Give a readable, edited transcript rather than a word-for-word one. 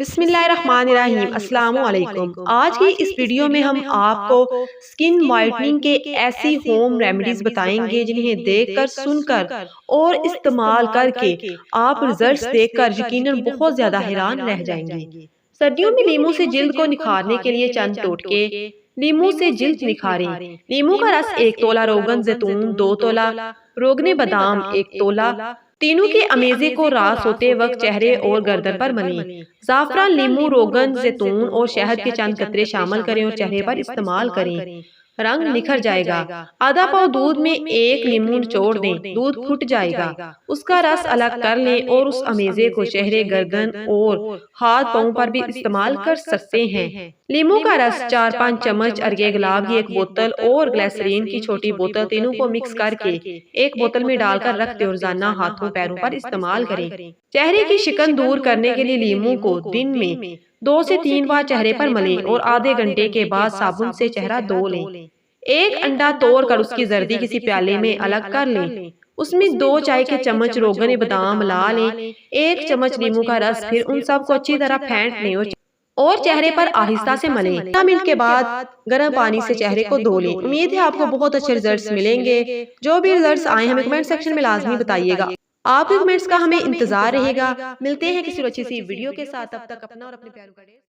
बिस्मिल्लाहिर्रहमानिर्रहीम अस्सलामु अलैकुम। आज की इस वीडियो में हम आपको स्किन वाइटनिंग के ऐसी होम रेमेडीज बताएंगे जिन्हें देखकर, सुनकर और इस्तेमाल करके आप रिजल्ट्स देखकर यकीनन बहुत ज्यादा हैरान रह जाएंगे। सर्दियों में नींबू से जिल्द को निखारने के लिए चंद टोटके। नींबू से जिल्द निखारें। नींबू का रस 1 तोला, रोगन जैतून 2 तोला, रोगने बादाम 1 तोला। तीनों के अमेजे को रात सोते वक्त चेहरे और गर्दन पर मलें। जाफरान, नींबू, रोगन जैतून और शहद के चंद कतरे शामिल करें और चेहरे पर इस्तेमाल करें। रंग निखर जाएगा। आधा पाव दूध में 1 नींबू निचोड़ दें, दूध फूट जाएगा। उसका रस अलग कर लें और उस अमेजे को चेहरे, गर्दन और हाथ पांव पर भी इस्तेमाल कर सकते हैं। नींबू का रस 4-5 चम्मच, अर्गे गुलाब की 1 बोतल और ग्लिसरीन की छोटी बोतल, तीनों को मिक्स करके 1 बोतल में डालकर रख दें। रोजाना हाथों पैरों पर इस्तेमाल करें। चेहरे की शिकन दूर करने के लिए नींबू को दिन में 2 से 3 बार चेहरे पर मलें और आधे घंटे के बाद साबुन से चेहरा धो लें। 1 अंडा तोड़कर उसकी जर्दी किसी प्याले में अलग कर लें। उसमें 2 चाय के चम्मच रोगन बादाम मिला लें, 1 चम्मच नींबू का रस, फिर उन सबको अच्छी तरह फेंट लें और चेहरे पर आहिस्ता से मलें। 15 मिनट के बाद गर्म पानी से चेहरे को धो लें। उम्मीद है आपको बहुत अच्छे रिजल्ट्स मिलेंगे। जो भी रिजल्ट्स आए हमें कमेंट सेक्शन में लाजमी बताइएगा। आपके कमेंट्स का हमें इंतजार रहेगा। मिलते हैं किसी अच्छी सी वीडियो के साथ। तब तक अपना और अपने प्यारों का